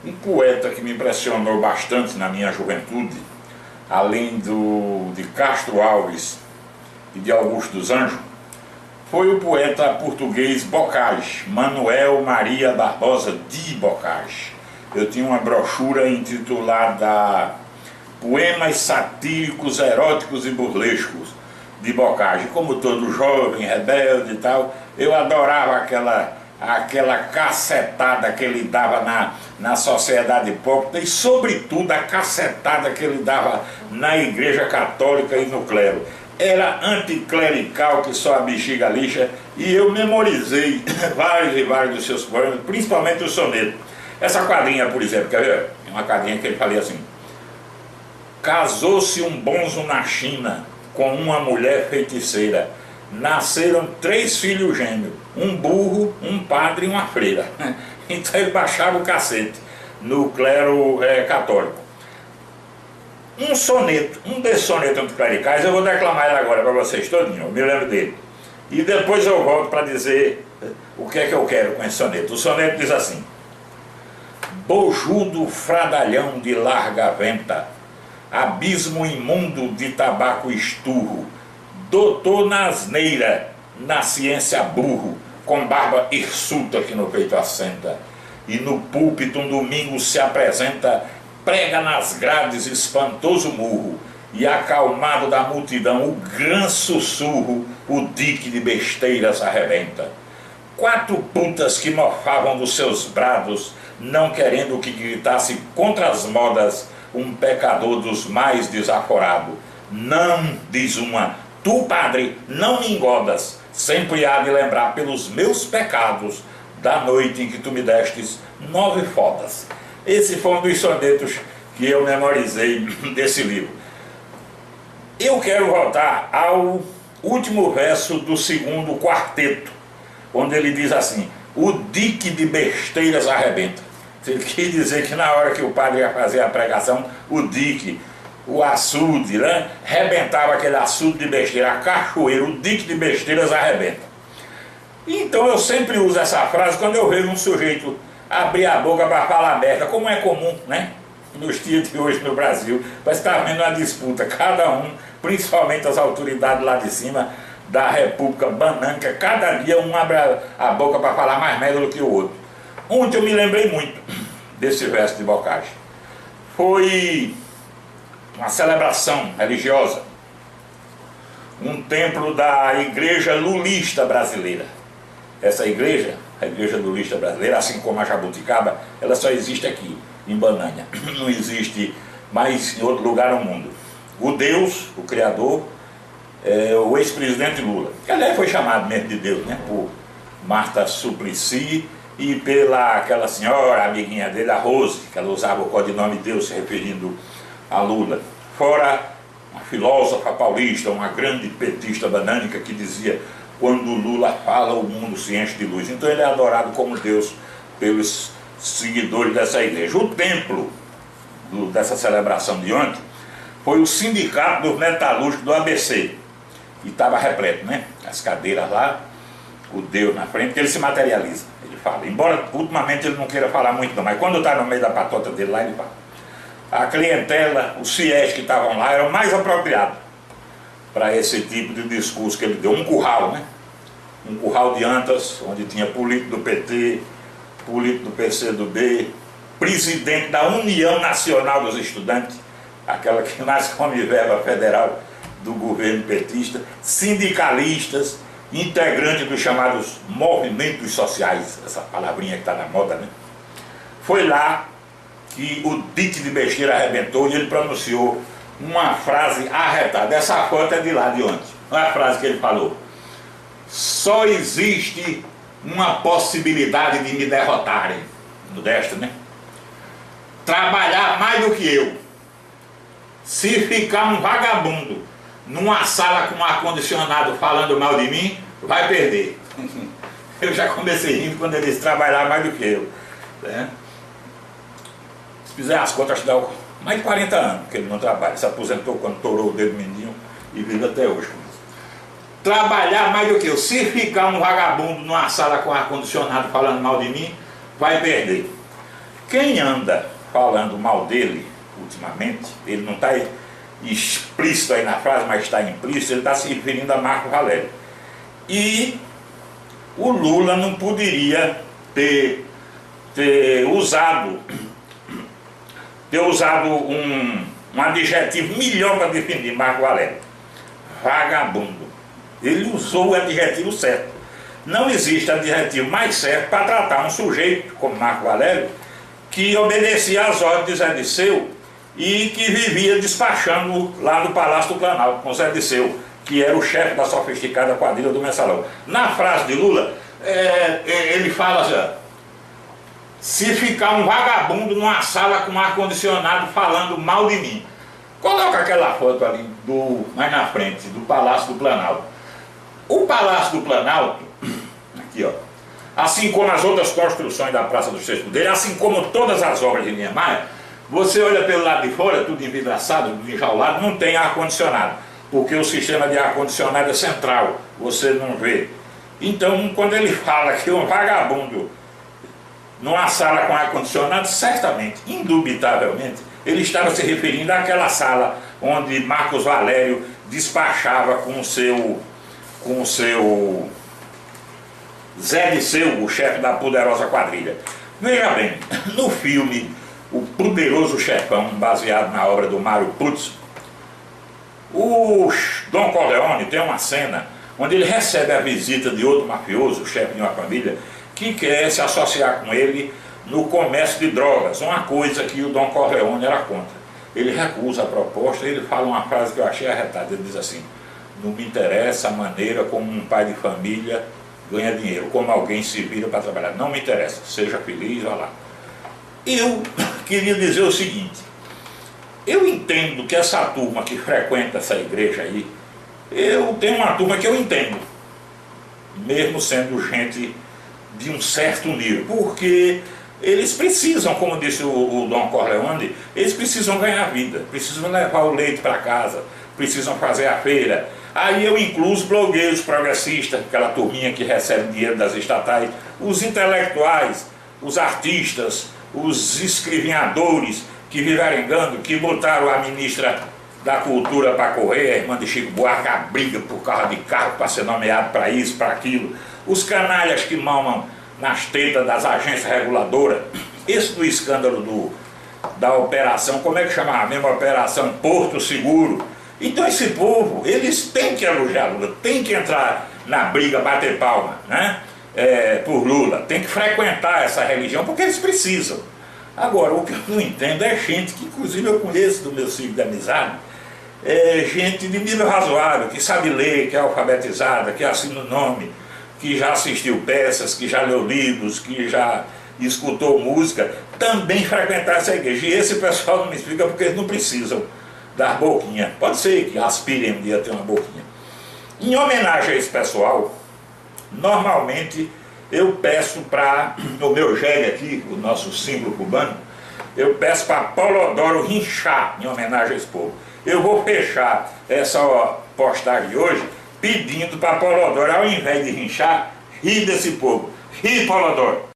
Um poeta que me impressionou bastante na minha juventude, além de Castro Alves e de Augusto dos Anjos, foi o poeta português Bocage, Manuel Maria Barbosa de Bocage. Eu tinha uma brochura intitulada Poemas Satíricos, Eróticos e Burlescos de Bocage. Como todo jovem, rebelde e tal, eu adorava aquela cacetada que ele dava na sociedade hipócrita e, sobretudo, a cacetada que ele dava na Igreja Católica e no clero. Era anticlerical que só a bexiga lixa, e eu memorizei vários e vários dos seus poemas, principalmente o soneto. Essa quadrinha, por exemplo, quer ver? É uma quadrinha que ele falava assim: casou-se um bonzo na China com uma mulher feiticeira. Nasceram 3 filhos gêmeos, um burro, um padre e uma freira. Então ele baixava o cacete no clero católico. Um soneto, um desses sonetos anticlericais, eu vou declamar ele agora para vocês todinho, eu me lembro dele. E depois eu volto para dizer o que é que eu quero com esse soneto. O soneto diz assim: bojudo fradalhão de larga venta, abismo imundo de tabaco esturro, doutor na asneira, na ciência burro, com barba hirsuta que no peito assenta, e no púlpito um domingo se apresenta, prega nas grades espantoso murro, e acalmado da multidão o gran sussurro, o dique de besteiras arrebenta. 4 putas que mofavam dos seus brados, não querendo que gritasse contra as modas um pecador dos mais desaforado. Não, diz uma, tu, padre, não me engodas, sempre há de lembrar pelos meus pecados da noite em que tu me destes 9 fodas. Esse foi um dos sonetos que eu memorizei desse livro. Eu quero voltar ao último verso do 2º quarteto, onde ele diz assim: o dique de besteiras arrebenta. Ele quis dizer que na hora que o padre ia fazer a pregação, o dique, o açude, né, rebentava aquele açude de besteira, a cachoeira, o dique de besteiras arrebenta. Então eu sempre uso essa frase quando eu vejo um sujeito abrir a boca para falar merda, como é comum, né, nos dias de hoje no Brasil. Parece que está havendo uma disputa, cada um, principalmente as autoridades lá de cima da República Banânica, cada dia um abre a boca para falar mais merda do que o outro. Ontem eu me lembrei muito desse verso de Bocage. Foi uma celebração religiosa, um templo da Igreja Lulista Brasileira. Essa igreja, a Igreja Lulista Brasileira, assim como a Jabuticaba, ela só existe aqui, em Banânia. Não existe mais em outro lugar no mundo. O Deus, o Criador, é o ex-presidente Lula, que aliás foi chamado mesmo de Deus, né, por Marta Suplicy e pela aquela senhora, amiguinha dele, a Rose, que ela usava o codinome Deus se referindo a Lula. Fora uma filósofa paulista, uma grande petista banânica que dizia: quando Lula fala, o mundo se enche de luz. Então ele é adorado como Deus pelos seguidores dessa igreja. O templo dessa celebração de ontem foi o Sindicato dos Metalúrgicos do ABC, e estava repleto, né? As cadeiras lá, o Deus na frente, que ele se materializa, ele fala. Embora ultimamente ele não queira falar muito não, mas quando está no meio da patota dele lá, ele fala. A clientela, os fiéis que estavam lá, eram mais apropriados para esse tipo de discurso que ele deu. Um curral, né? Um curral de Antas, onde tinha político do PT, político do PCdoB, presidente da União Nacional dos Estudantes, aquela que nasce como verba federal do governo petista, sindicalistas, integrantes dos chamados movimentos sociais, essa palavrinha que está na moda, né? Foi lá que o dique de besteira arrebentou e ele pronunciou uma frase arretada. Essa foto é de lá de ontem. Olha a frase que ele falou: só existe uma possibilidade de me derrotarem. Modesto, né? Trabalhar mais do que eu. Se ficar um vagabundo numa sala com ar-condicionado falando mal de mim, vai perder. Eu já comecei rindo quando eles trabalhavam mais do que eu, né? Se fizer as contas, acho que dá mais de 40 anos que ele não trabalha. Se aposentou quando torou o dedo mindinho e vive até hoje. Trabalhar mais do que eu. Se ficar um vagabundo numa sala com ar-condicionado falando mal de mim, vai perder. Quem anda falando mal dele ultimamente, ele não está explícito aí na frase, mas está implícito, ele está se referindo a Marco Valério. E o Lula não poderia ter usado um adjetivo melhor para definir Marco Valério: vagabundo. Ele usou o adjetivo certo. Não existe adjetivo mais certo para tratar um sujeito como Marco Valério, que obedecia às ordens de Zé Disseu e que vivia despachando lá no Palácio do Planalto com Zé Disseu, que era o chefe da sofisticada quadrilha do Mensalão. Na frase de Lula, ele fala assim: se ficar um vagabundo numa sala com ar-condicionado falando mal de mim. Coloca aquela foto ali mais na frente, do Palácio do Planalto. O Palácio do Planalto, aqui ó, assim como as outras construções da Praça dos Três Poderes, assim como todas as obras de Niemeyer, você olha pelo lado de fora, tudo envidraçado, tudo enjaulado, não tem ar-condicionado, porque o sistema de ar-condicionado é central, você não vê. Então, quando ele fala que um vagabundo numa sala com ar-condicionado, certamente, indubitavelmente, ele estava se referindo àquela sala onde Marcos Valério despachava com o seu Zé Disseu, o chefe da poderosa quadrilha. Veja bem, no filme O Poderoso Chefão, baseado na obra do Mário Puzo, o Don Corleone tem uma cena onde ele recebe a visita de outro mafioso, chefe de uma família, que quer se associar com ele no comércio de drogas, uma coisa que o Don Corleone era contra. Ele recusa a proposta e ele fala uma frase que eu achei arretada. Ele diz assim: não me interessa a maneira como um pai de família ganha dinheiro, como alguém se vira para trabalhar. Não me interessa, seja feliz, vá lá. Eu queria dizer o seguinte: eu entendo que essa turma que frequenta essa igreja aí, eu tenho uma turma que eu entendo, mesmo sendo gente de um certo nível, porque eles precisam, como disse o Don Corleone, eles precisam ganhar vida, precisam levar o leite para casa, precisam fazer a feira. Aí eu incluo os blogueiros progressistas, aquela turminha que recebe dinheiro das estatais, os intelectuais, os artistas, os escrivinhadores que viraram engano, que botaram a ministra da Cultura para correr, a irmã de Chico Buarque, a briga por causa de carro para ser nomeado para isso, para aquilo, os canalhas que mamam nas tetas das agências reguladoras. Esse do escândalo da operação, como é que chama a mesma operação? Porto Seguro. Então esse povo, eles têm que elogiar Lula, tem que entrar na briga, bater palma, né? Por Lula, tem que frequentar essa religião, porque eles precisam. Agora, o que eu não entendo é gente que, inclusive, eu conheço do meu ciclo de amizade, gente de nível razoável, que sabe ler, que é alfabetizada, que assina o nome, que já assistiu peças, que já leu livros, que já escutou música, também frequentar essa igreja. E esse pessoal não me explica porque eles não precisam dar boquinha. Pode ser que aspirem um dia a ter uma boquinha. Em homenagem a esse pessoal, normalmente eu peço para o meu jegue aqui, o nosso símbolo cubano, eu peço para Polodoro rinchar em homenagem a esse povo. Eu vou fechar essa postagem de hoje pedindo para Polodoro, ao invés de rinchar, rir desse povo. Ri, Polodoro.